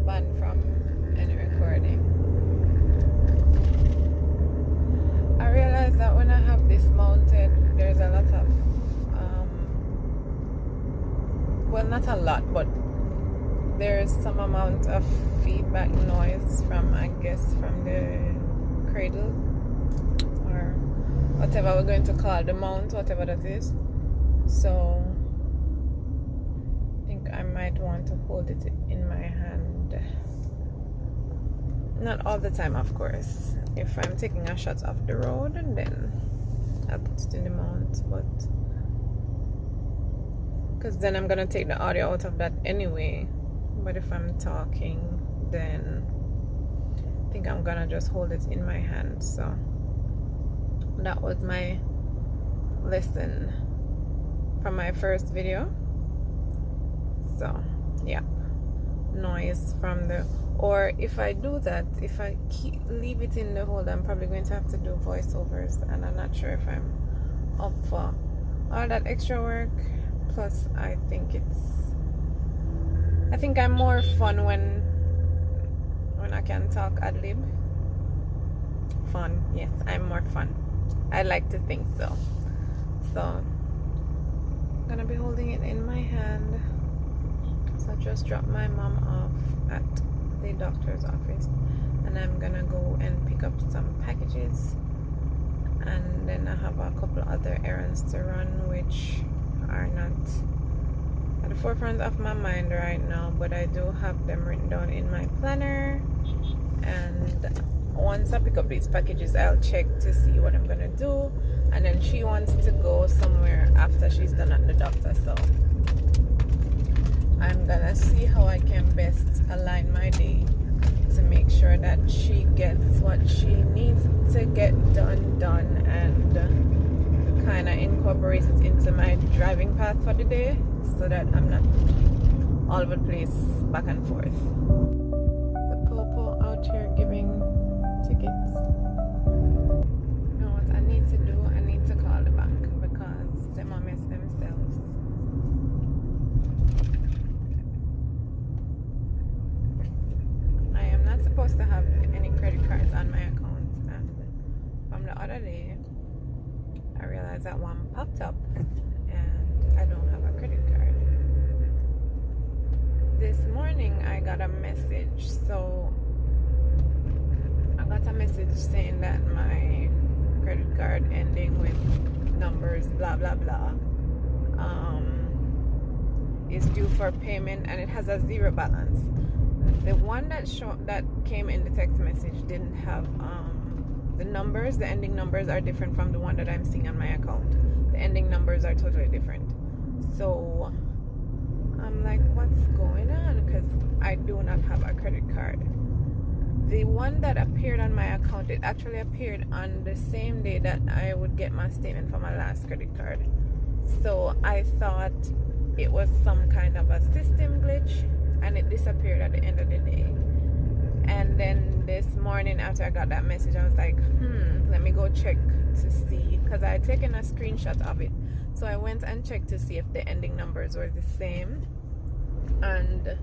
banned from any recording. I realize that when I have this mounted, there's a lot of well, not a lot, but there's some amount of feedback noise from, I guess, from the cradle or whatever we're going to call the mount, whatever that is. So I think I might want to hold it in my hand. Not all the time, of course. If I'm taking a shot off the road, and then I'll put it in the mount, but because then I'm gonna take the audio out of that anyway. But if I'm talking, then I think I'm gonna just hold it in my hand. So that was my lesson from my first video. So yeah, noise from the, or if I do that, if I leave it in the holder, I'm probably going to have to do voiceovers, and I'm not sure if I'm up for all that extra work. Plus I think I'm more fun when I can talk ad lib. Fun, yes, I'm more fun. I like to think so. So I'm gonna be holding it in my hand. So I just dropped my mom off at the doctor's office, and I'm gonna go and pick up some packages, and then I have a couple other errands to run, which are not at the forefront of my mind right now, but I do have them written down in my planner. And once I pick up these packages, I'll check to see what I'm gonna do. And then she wants to go somewhere after she's done at the doctor, so I'm gonna see how I can best align my day to make sure that she gets what she needs to get done, and kind of incorporate it into my driving path for the day, so that I'm not all over the place back and forth. The popo out here giving tickets. You know what I need to do? I need to call the bank because they miss themselves. I am not supposed to have any credit cards on my account, and from the other day I realized that one popped up and I don't have a credit card. This morning I got a message. So I got a message saying that my credit card ending with numbers blah blah blah is due for payment, and it has a zero balance. The one that came in the text message didn't have the numbers. The ending numbers are different from the one that I'm seeing on my account. The ending numbers are totally different. So I'm like, what's going on? Because I do not have a credit card. The one that appeared on my account, it actually appeared on the same day that I would get my statement for my last credit card. So I thought it was some kind of a system glitch, and it disappeared at the end of the day. And then this morning after I got that message, I was like, let me go check to see, because I had taken a screenshot of it. So I went and checked to see if the ending numbers were the same, and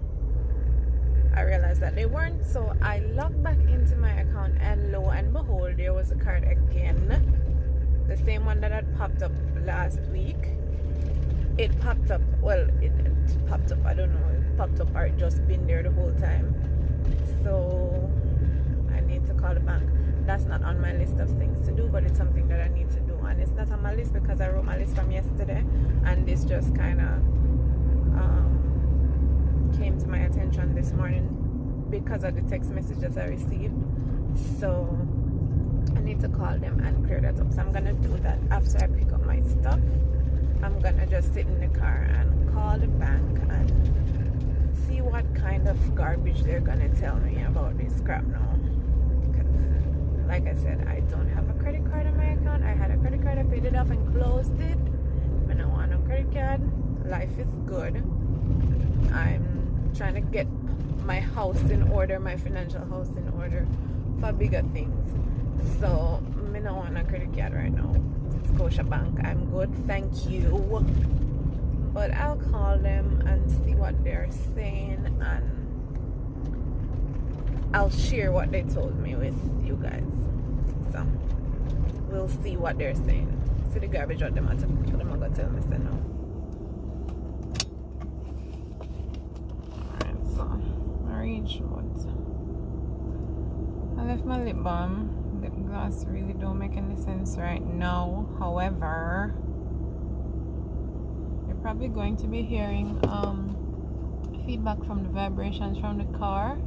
I realized that they weren't. So I logged back into my account, and lo and behold, there was a card again, the same one that had popped up last week. It popped up, well, it popped up, I don't know, it popped up or it just been there the whole time. So I need to call the bank. That's not on my list of things to do, but it's something that I need to do. And it's not on my list because I wrote my list from yesterday, and this just kind of came to my attention this morning because of the text message that I received. So I need to call them and clear that up. So I'm gonna do that after I pick up my stuff. I'm gonna just sit in the car and call the bank and see what kind of garbage they're gonna tell me about this crap now. Because like I said, I don't have a credit card on my account. I had a credit card, I paid it off and closed it. I don't want no credit card. Life is good. I'm trying to get my house in order, my financial house in order for bigger things. So I don't want a credit card right now. Scotia Bank, I'm good, thank you. But I'll call them and see what they're saying, and I'll share what they told me with you guys. So we'll see what they're saying. See the garbage out them at them gonna tell me say no. Alright, so I reached what? I left my lip balm. Lip gloss really don't make any sense right now. However, you're probably going to be hearing feedback from the vibrations from the car.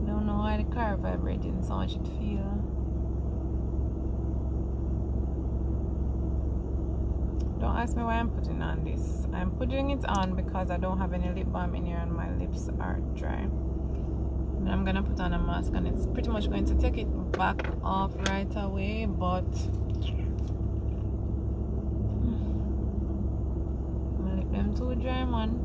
Don't know why the car vibrating so much it feel. Don't ask me why I'm putting on this. I'm putting it on because I don't have any lip balm in here and my lips are dry. And I'm gonna put on a mask and it's pretty much going to take it back off right away, but my lip them too dry, man.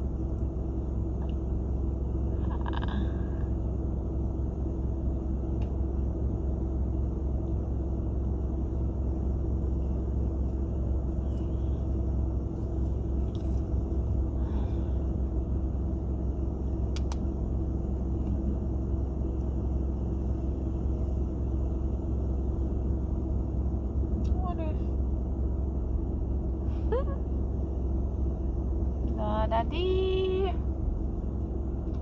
Daddy, I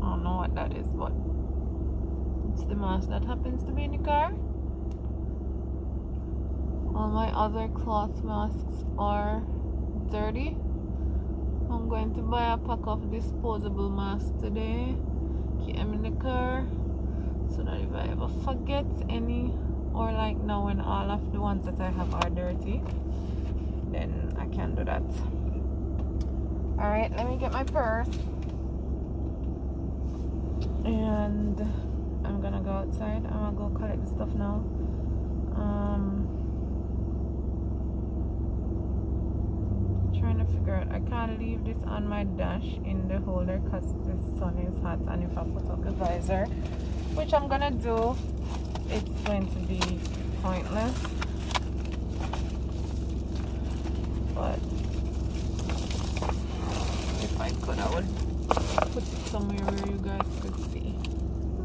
don't know what that is, but it's the mask that happens to be in the car. All my other cloth masks are dirty. I'm going to buy a pack of disposable masks today, keep them in the car, so that if I ever forget any, or like now when all of the ones that I have are dirty, then I can do that. Alright, let me get my purse. And I'm gonna go outside. I'm gonna go collect the stuff now. Trying to figure out, I can't leave this on my dash in the holder because the sun is hot, and if I put up the visor, which I'm gonna do, it's going to be pointless. But if I could, I would put it somewhere where you guys could see.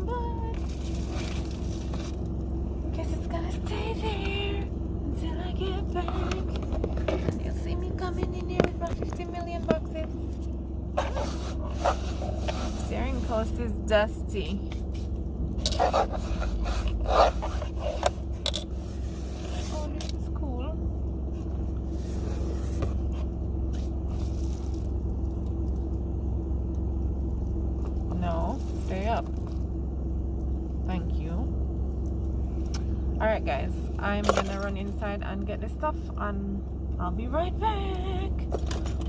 But guess it's gonna stay there until I get back. And you'll see me coming in here with my 50 million boxes. Steering post is dusty. Oh, this is cool. No, stay up. Thank you. Alright guys, I'm gonna run inside and get the stuff and I'll be right back.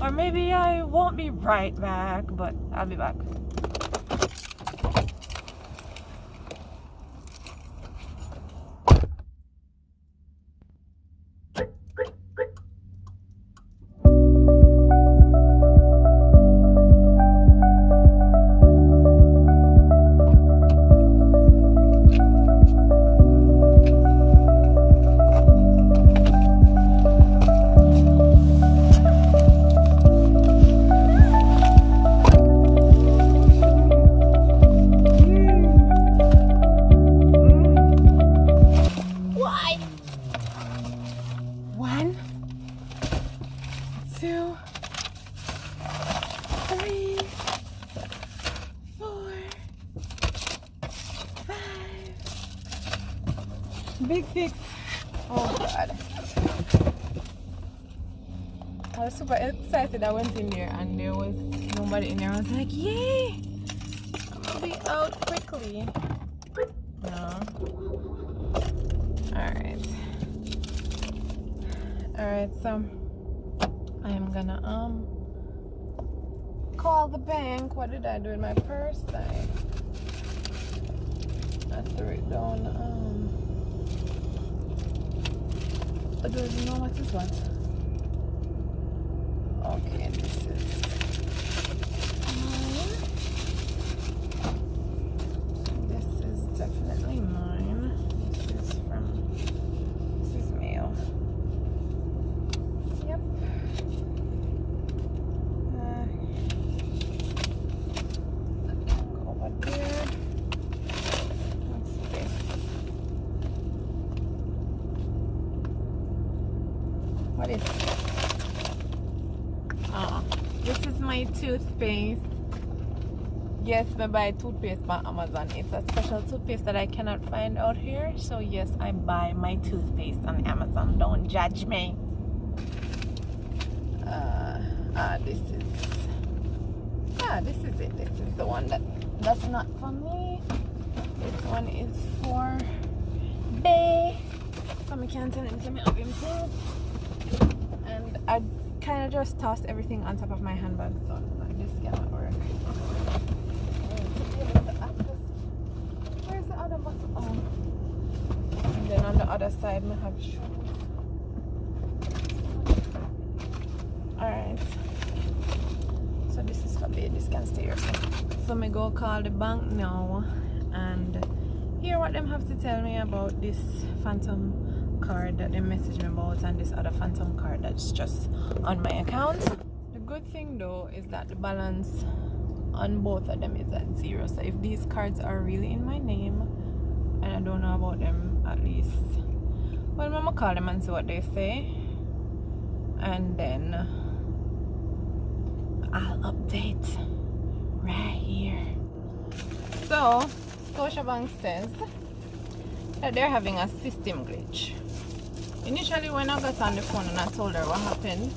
Or maybe I won't be right back, but I'll be back. Big fix. Oh god. I was super excited. I went in there and there was nobody in there. I was like, yay! I'm gonna be out quickly. No. Alright. Alright, so I'm gonna call the bank. What did I do in my purse? I threw it down. I don't even know what is what. Okay, this is mine. This is definitely mine. This is mail. Yep. Go my toothpaste. Yes, I buy toothpaste by Amazon. It's a special toothpaste that I cannot find out here. So yes, I buy my toothpaste on Amazon. Don't judge me. This is it. This is the one that's not for me. This one is for Bay. So I can't tell him to me up himself. And I kind of just tossed everything on top of my handbag, so this cannot work. Where's the other bottle? Oh. And then on the other side, I have shoes. Alright. So this is for Bay. This can stay here. So I go call the bank now and hear what them have to tell me about this phantom card that they messaged me about and this other phantom card that's just on my account. The good thing though is that the balance on both of them is at 0. So if these cards are really in my name and I don't know about them, at least, well, I'm gonna call them and see what they say, and then I'll update right here. So Scotiabank says that they're having a system glitch. Initially when I got on the phone and I told her what happened,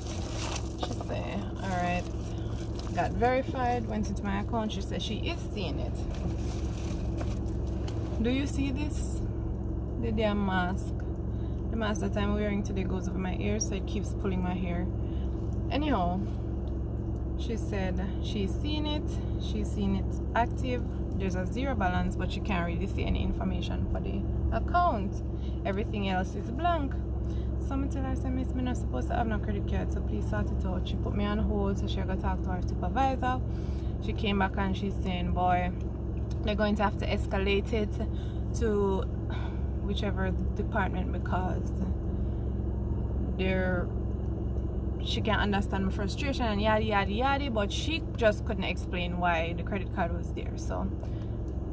she said, alright, got verified, went into my account. She said she is seeing it. Do you see this? The damn mask. The mask that I'm wearing today goes over my ears, so it keeps pulling my hair. Anyhow, she said she's seen it. She's seen it active. There's a 0 balance, but she can't really see any information for the account. Everything else is blank. So I tell her, Miss, I'm not supposed to have no credit card, so please sort it out. She put me on hold, so she got to talk to her supervisor. She came back and she's saying, boy, they're going to have to escalate it to whichever department because she can't understand my frustration and yada yada yada, but she just couldn't explain why the credit card was there. So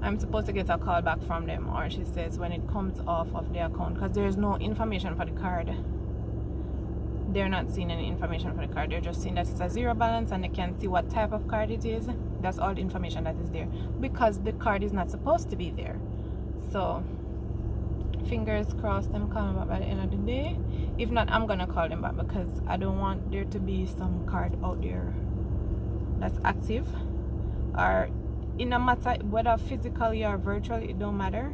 I'm supposed to get a call back from them, or she says when it comes off of their account, because there's no information for the card. They're not seeing any information for the card. They're just seeing that it's a 0 balance and they can see what type of card it is. That's all the information that is there because the card is not supposed to be there. So fingers crossed them call me back by the end of the day. If not, I'm gonna call them back because I don't want there to be some card out there that's active, or in a matter whether physically or virtually, it don't matter.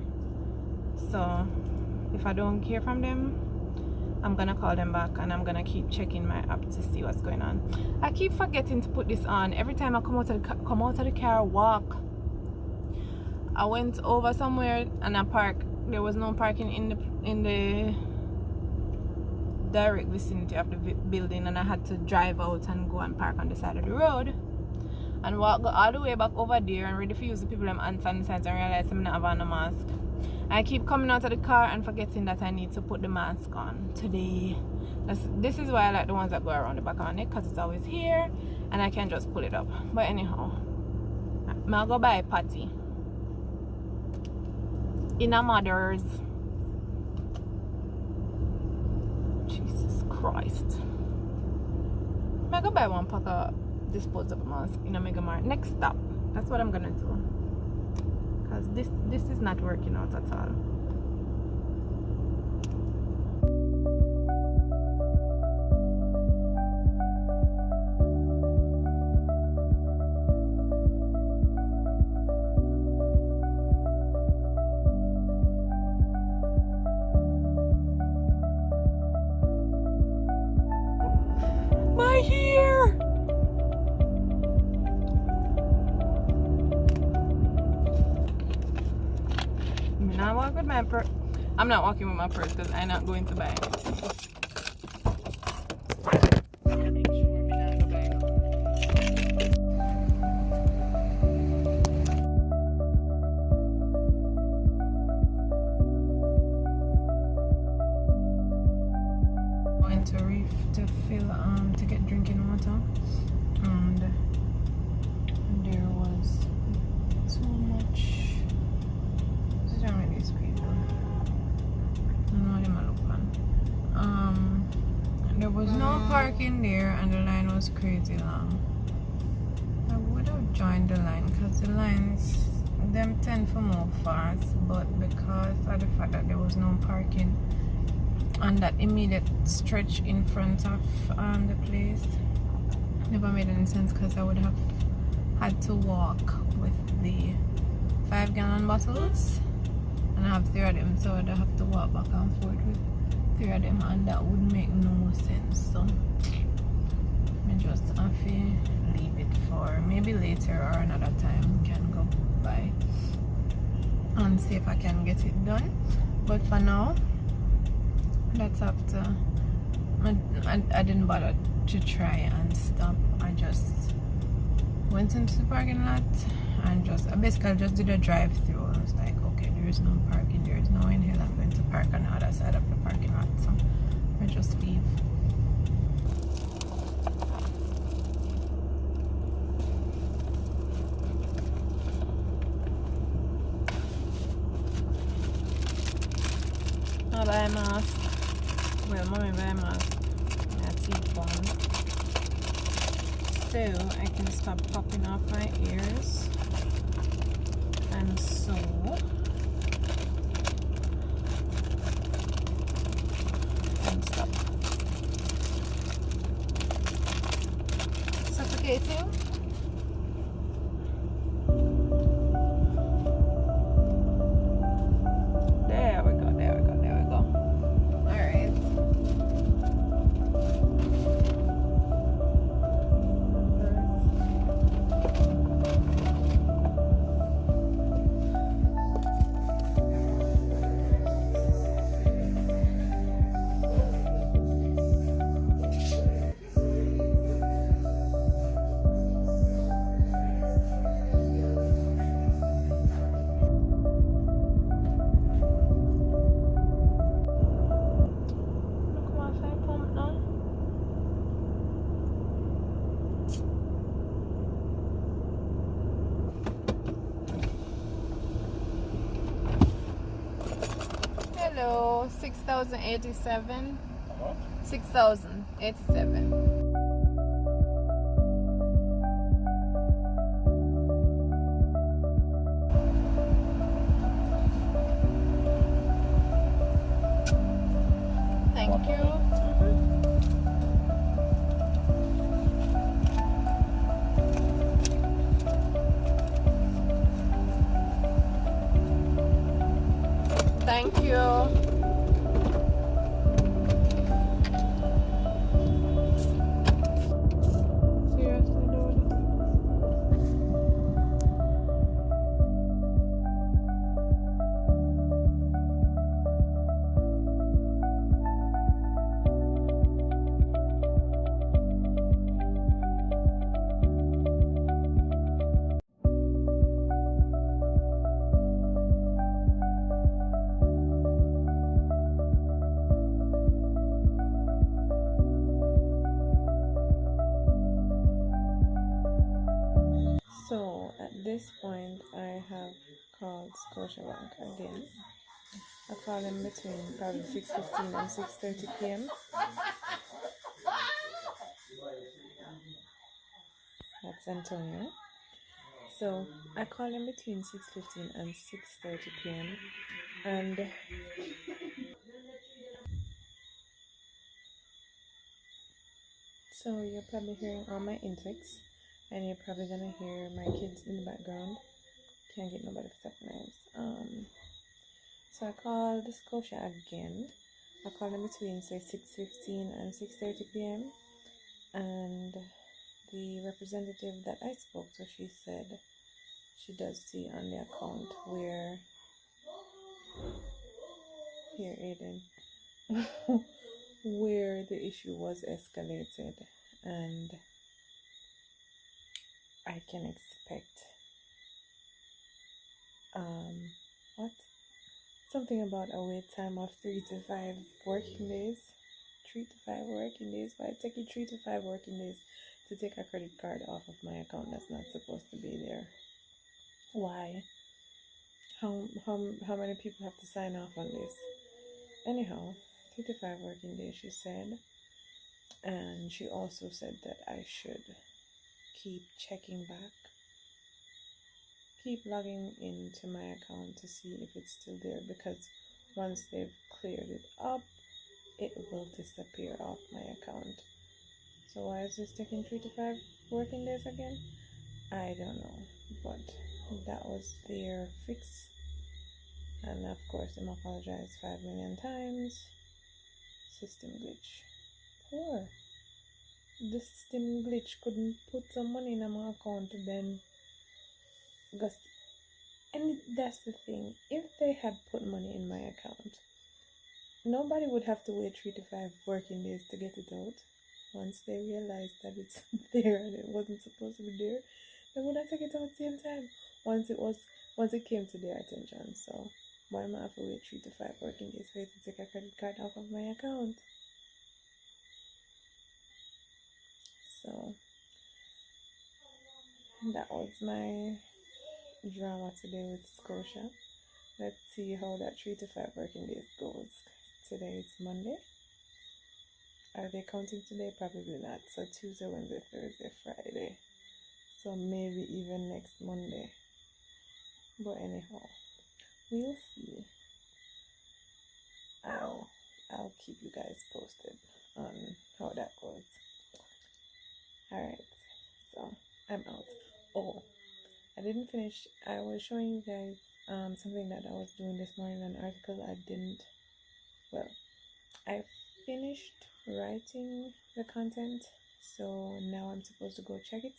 So if I don't hear from them, I'm gonna call them back and I'm gonna keep checking my app to see what's going on. I keep forgetting to put this on every time I come out of the car, walk. I went over somewhere and I parked. There was no parking in the direct vicinity of the building, and I had to drive out and go and park on the side of the road and walk all the way back over there and ready for use the people I'm on the side and realize I'm not having a mask. I keep coming out of the car and forgetting that I need to put the mask on today. This is why I like the ones that go around the back of my neck, because it's always here and I can just pull it up. But anyhow, I'll go buy a patty in a mother's. Jesus Christ. I'm gonna buy one pack of disposable mask in a Mega Mart. Next stop. That's what I'm gonna do. Because this is not working out at all. My hair! I walk with my purse. I'm not walking with my purse because I'm not going to buy it. Going to reef to fill to get drinking water, and there was too much. There was no parking there and the line was crazy long. join the line because the lines them tend to move fast, but because of the fact that there was no parking on that immediate stretch in front of the place, never made any sense because I would have had to walk with the 5-gallon bottles, and I have 3 of them, so I'd have to walk back and forth with 3 of them, and that would make no sense. So I just have to leave it for maybe later or another time. Can go by and see if I can get it done, but for now that's up to I didn't bother to try and stop. I just went into the parking lot and I basically just did a drive-through. I was like, okay, there is no parking, there is no in here, I'm going to park on the other side of the parking lot, so I just leave. I buy a mask. Well, mommy buy a mask. That's it fun. So I can stop popping off my ears. And so and stop suffocating. There we go, there we go, there we go. Alright. Hello, 6,087. 6,087. Thank you. Thank you. Seriously, dude. So at this point, I have called Scotia Bank again. I call them between probably 6:15 and 6:30 p.m. That's Antonio. So I call them between 6:15 and 6:30 p.m. and so you're probably hearing all my intakes, and you're probably gonna hear my kids in the background. Can't get nobody for second names. So I called Scotia again. I called them between say 6:15 and 6:30 p.m. and the representative that I spoke to, she said she does see on the account where here Aiden where the issue was escalated, and I can expect what something about a wait time of 3 to 5 working days. 3 to 5 working days. Why take you 3 to 5 working days to take a credit card off of my account that's not supposed to be there? Why? How many people have to sign off on this? Anyhow, 3 to 5 working days, she said. And she also said that I should keep checking back keep logging into my account to see if it's still there, because once they've cleared it up, it will disappear off my account. So why is this taking 3 to 5 working days again? I don't know, but that was their fix. And of course, I'm apologized 5 million times. System glitch. Poor. The system glitch couldn't put some money in my account then. Because, and that's the thing. If they had put money in my account, nobody would have to wait 3 to 5 working days to get it out. Once they realized that it's there and it wasn't supposed to be there, they would have taken it out at the same time. Once it came to their attention. So why am I have to wait 3 to 5 working days for it to take a credit card off of my account? So that was my drama today with Scotia. Let's see how that 3 to 5 working days goes. Today is Monday. Are they counting today? Probably not. So Tuesday, Wednesday, Thursday, Friday. So maybe even next Monday. But anyhow, we'll see. I'll keep you guys posted on how that goes. Alright, so I'm out. Oh, I didn't finish. I was showing you guys something that I was doing this morning, an article I didn't. Well, I finished writing the content, so now I'm supposed to go check it.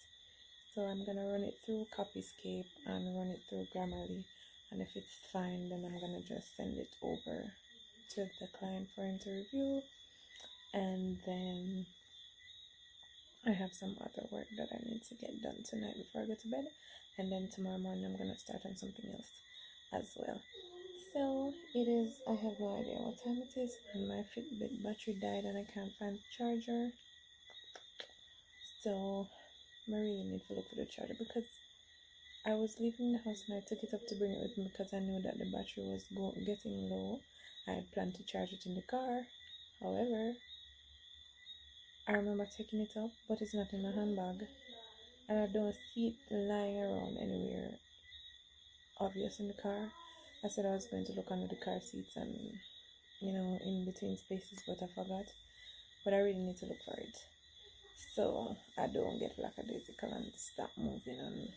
So I'm gonna run it through Copyscape and run it through Grammarly, and if it's fine, then I'm gonna just send it over to the client for him to review. And then I have some other work that I need to get done tonight before I go to bed, and then tomorrow morning I'm gonna start on something else as well. So it is, I have no idea what time it is, and my Fitbit battery died and I can't find the charger. So I really need to look for the charger, because I was leaving the house and I took it up to bring it with me because I knew that the battery was getting low. I had planned to charge it in the car. However, I remember taking it up, but it's not in my handbag, and I don't see it lying around anywhere obvious in the car. I said I was going to look under the car seats and, in between spaces, but I forgot. But I really need to look for it, so I don't get lackadaisical and stop moving and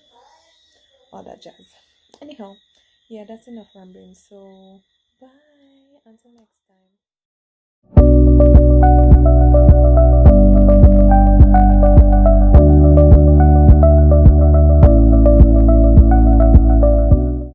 all that jazz. Anyhow, yeah, that's enough rambling. So bye until next time.